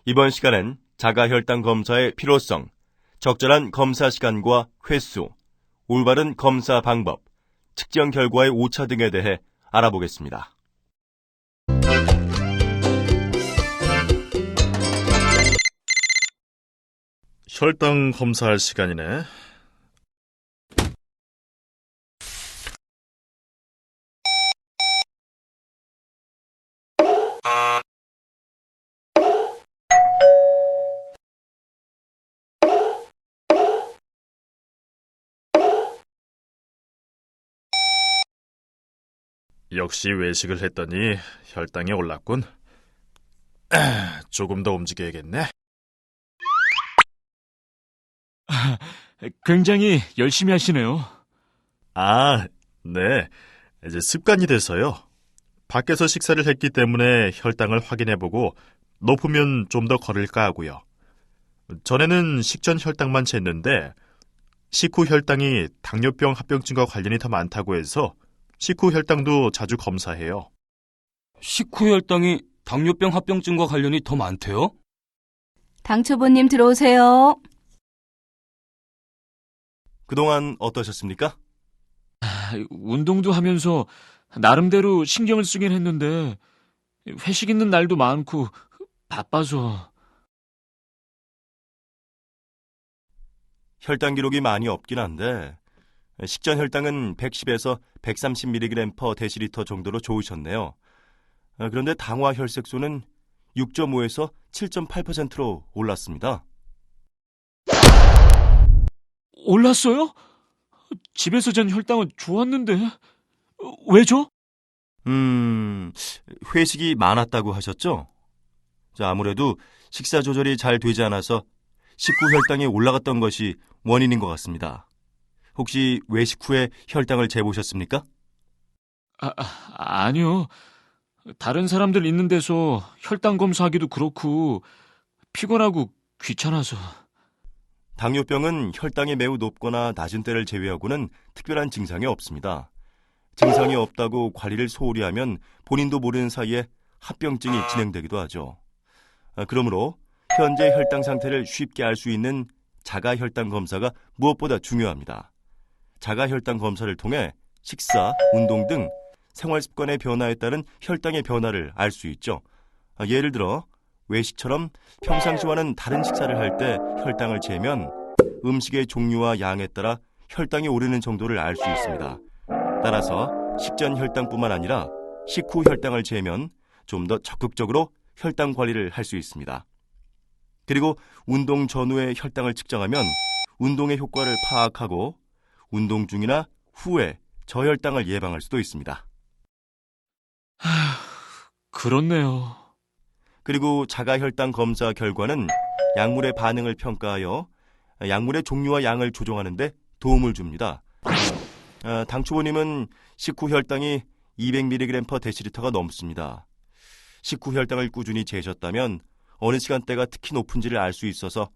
이번 시간엔 자가혈당 검사의 필요성, 적절한 검사 시간과 횟수, 올바른 검사 방법, 측정 결과의 오차 등에 대해 알아보겠습니다. 혈당 검사할 시간이네. 역시 외식을 했더니 혈당이 올랐군. 조금 더 움직여야겠네. 굉장히 열심히 하시네요. 아, 네. 이제 습관이 돼서요. 밖에서 식사를 했기 때문에 혈당을 확인해보고 높으면 좀 더 걸을까 하고요. 전에는 식전 혈당만 쟀는데 식후 혈당이 당뇨병 합병증과 관련이 더 많다고 해서 식후 혈당도 자주 검사해요. 식후 혈당이 당뇨병 합병증과 관련이 더 많대요? 당초보님 들어오세요. 그동안 어떠셨습니까? 운동도 하면서 나름대로 신경을 쓰긴 했는데 회식 있는 날도 많고 바빠서. 혈당 기록이 많이 없긴 한데 식전 혈당은 110에서 130mg/dL 정도로 좋으셨네요. 그런데 당화 혈색소는 6.5에서 7.8%로 올랐습니다. 올랐어요? 집에서 잰 혈당은 좋았는데 왜죠? 회식이 많았다고 하셨죠? 자, 아무래도 식사 조절이 잘 되지 않아서 식후 혈당이 올라갔던 것이 원인인 것 같습니다. 혹시 외식 후에 혈당을 재보셨습니까? 아니요. 다른 사람들 있는 데서 혈당 검사하기도 그렇고 피곤하고 귀찮아서. 당뇨병은 혈당이 매우 높거나 낮은 때를 제외하고는 특별한 증상이 없습니다. 증상이 없다고 관리를 소홀히 하면 본인도 모르는 사이에 합병증이 진행되기도 하죠. 그러므로 현재 혈당 상태를 쉽게 알 수 있는 자가혈당 검사가 무엇보다 중요합니다. 자가혈당 검사를 통해 식사, 운동 등 생활습관의 변화에 따른 혈당의 변화를 알 수 있죠. 예를 들어 외식처럼 평상시와는 다른 식사를 할 때 혈당을 재면 음식의 종류와 양에 따라 혈당이 오르는 정도를 알 수 있습니다. 따라서 식전 혈당뿐만 아니라 식후 혈당을 재면 좀 더 적극적으로 혈당 관리를 할 수 있습니다. 그리고 운동 전후의 혈당을 측정하면 운동의 효과를 파악하고 운동 중이나 후에 저혈당을 예방할 수도 있습니다. 그렇네요. 그리고 자가혈당 검사 결과는 약물의 반응을 평가하여 약물의 종류와 양을 조정하는 데 도움을 줍니다. 당초보님은 식후 혈당이 200mg/dL가 넘습니다. 식후 혈당을 꾸준히 재셨다면 어느 시간대가 특히 높은지를 알 수 있어서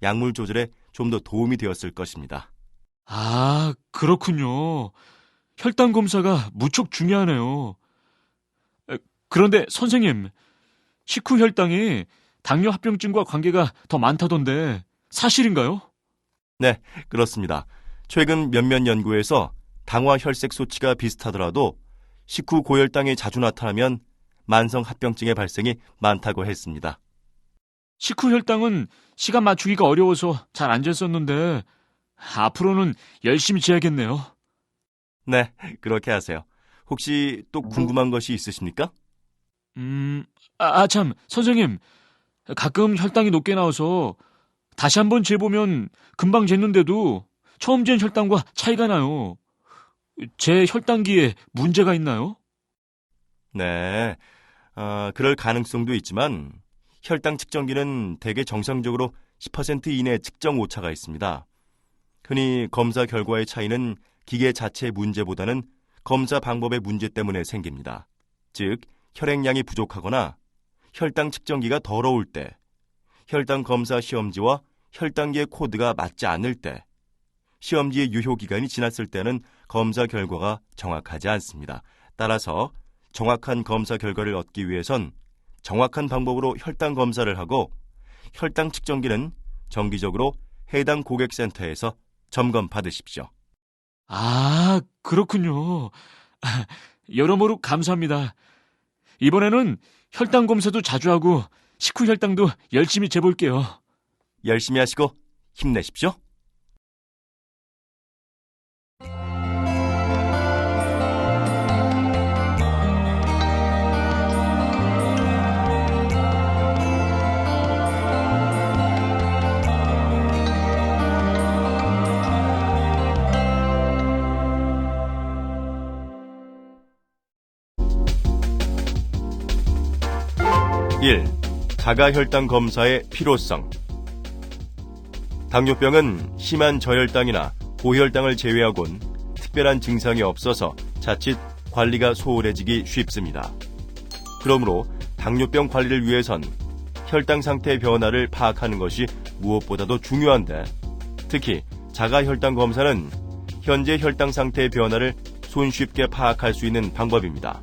약물 조절에 좀 더 도움이 되었을 것입니다. 아, 그렇군요. 혈당 검사가 무척 중요하네요. 그런데 선생님, 식후 혈당이 당뇨 합병증과 관계가 더 많다던데 사실인가요? 네, 그렇습니다. 최근 몇몇 연구에서 당화 혈색 수치가 비슷하더라도 식후 고혈당이 자주 나타나면 만성 합병증의 발생이 많다고 했습니다. 식후 혈당은 시간 맞추기가 어려워서 잘 안 쟀었는데 앞으로는 열심히 재야겠네요. 네, 그렇게 하세요. 혹시 또 궁금한 것이 있으십니까? 참, 선생님. 가끔 혈당이 높게 나와서 다시 한번 재보면 금방 쟀는데도 처음 잰 혈당과 차이가 나요. 제 혈당기에 문제가 있나요? 네, 그럴 가능성도 있지만 혈당 측정기는 대개 정상적으로 10% 이내 측정 오차가 있습니다. 흔히 검사 결과의 차이는 기계 자체의 문제보다는 검사 방법의 문제 때문에 생깁니다. 즉, 혈액량이 부족하거나 혈당 측정기가 더러울 때, 혈당 검사 시험지와 혈당기의 코드가 맞지 않을 때, 시험지의 유효기간이 지났을 때는 검사 결과가 정확하지 않습니다. 따라서 정확한 검사 결과를 얻기 위해선 정확한 방법으로 혈당 검사를 하고 혈당 측정기는 정기적으로 해당 고객센터에서 점검 받으십시오. 아, 그렇군요. 여러모로 감사합니다. 이번에는 혈당 검사도 자주 하고 식후 혈당도 열심히 재볼게요. 열심히 하시고 힘내십시오. (1) 자가혈당 검사의 필요성. 당뇨병은 심한 저혈당이나 고혈당을 제외하곤 특별한 증상이 없어서 자칫 관리가 소홀해지기 쉽습니다. 그러므로 당뇨병 관리를 위해선 혈당 상태의 변화를 파악하는 것이 무엇보다도 중요한데, 특히 자가혈당 검사는 현재 혈당 상태의 변화를 손쉽게 파악할 수 있는 방법입니다.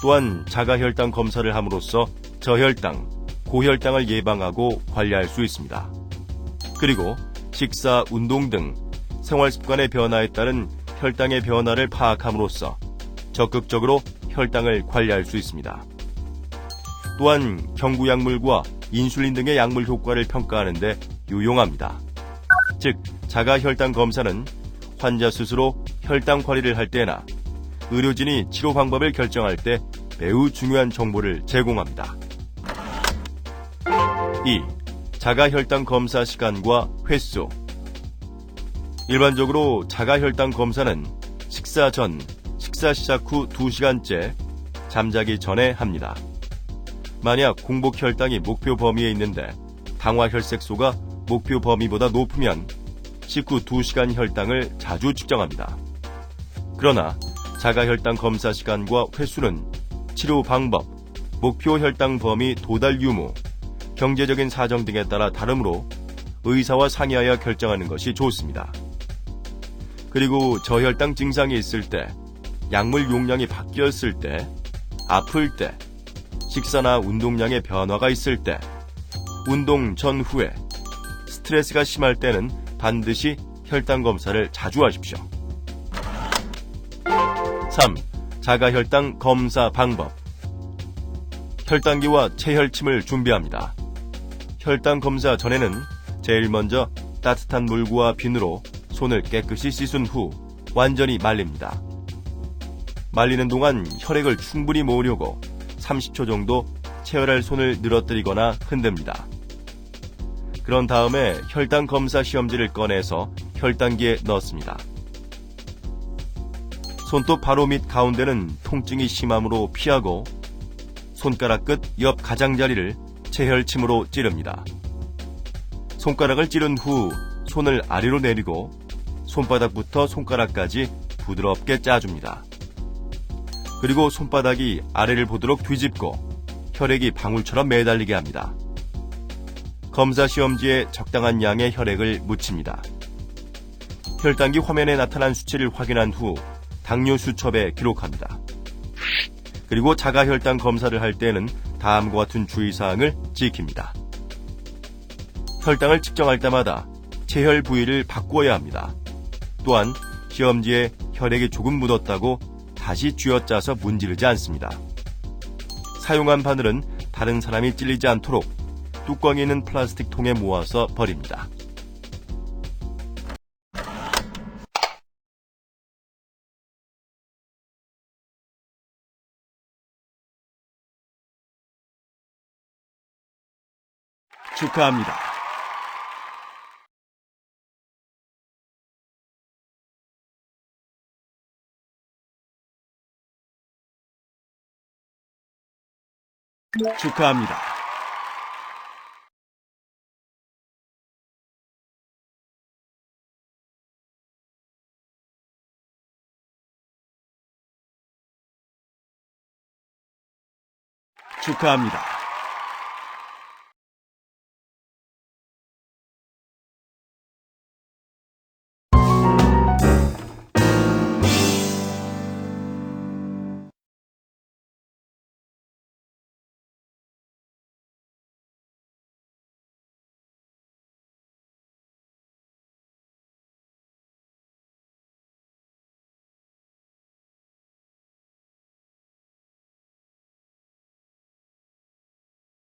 또한 자가혈당 검사를 함으로써 저혈당, 고혈당을 예방하고 관리할 수 있습니다. 그리고 식사, 운동 등 생활습관의 변화에 따른 혈당의 변화를 파악함으로써 적극적으로 혈당을 관리할 수 있습니다. 또한 경구약물과 인슐린 등의 약물 효과를 평가하는 데 유용합니다. 즉, 자가혈당 검사는 환자 스스로 혈당 관리를 할 때나 의료진이 치료 방법을 결정할 때 매우 중요한 정보를 제공합니다. 2. 자가혈당 검사 시간과 횟수. 일반적으로 자가혈당 검사는 식사 전, 식사 시작 후 2시간째, 잠자기 전에 합니다. 만약 공복 혈당이 목표 범위에 있는데 당화 혈색소가 목표 범위보다 높으면 식후 2시간 혈당을 자주 측정합니다. 그러나 자가혈당 검사 시간과 횟수는 치료 방법, 목표 혈당 범위 도달 유무, 경제적인 사정 등에 따라 다르므로 의사와 상의하여 결정하는 것이 좋습니다. 그리고 저혈당 증상이 있을 때, 약물 용량이 바뀌었을 때, 아플 때, 식사나 운동량의 변화가 있을 때, 운동 전후에, 스트레스가 심할 때는 반드시 혈당 검사를 자주 하십시오. 3. 자가혈당 검사 방법. 혈당기와 체혈침을 준비합니다. 혈당 검사 전에는 제일 먼저 따뜻한 물과 비누로 손을 깨끗이 씻은 후 완전히 말립니다. 말리는 동안 혈액을 충분히 모으려고 30초 정도 체열할 손을 늘어뜨리거나 흔듭니다. 그런 다음에 혈당 검사 시험지를 꺼내서 혈당기에 넣습니다. 손톱 바로 밑 가운데는 통증이 심하므로 피하고 손가락 끝 옆 가장자리를 체혈침으로 찌릅니다. 손가락을 찌른 후 손을 아래로 내리고 손바닥부터 손가락까지 부드럽게 짜줍니다. 그리고 손바닥이 아래를 보도록 뒤집고 혈액이 방울처럼 매달리게 합니다. 검사 시험지에 적당한 양의 혈액을 묻힙니다. 혈당기 화면에 나타난 수치를 확인한 후 당뇨 수첩에 기록합니다. 그리고 자가혈당 검사를 할 때는 다음과 같은 주의사항을 지킵니다. 혈당을 측정할 때마다 체혈 부위를 바꾸어야 합니다. 또한 시험지에 혈액이 조금 묻었다고 다시 쥐어짜서 문지르지 않습니다. 사용한 바늘은 다른 사람이 찔리지 않도록 뚜껑이 있는 플라스틱 통에 모아서 버립니다. 축하합니다. 축하합니다. 축하합니다.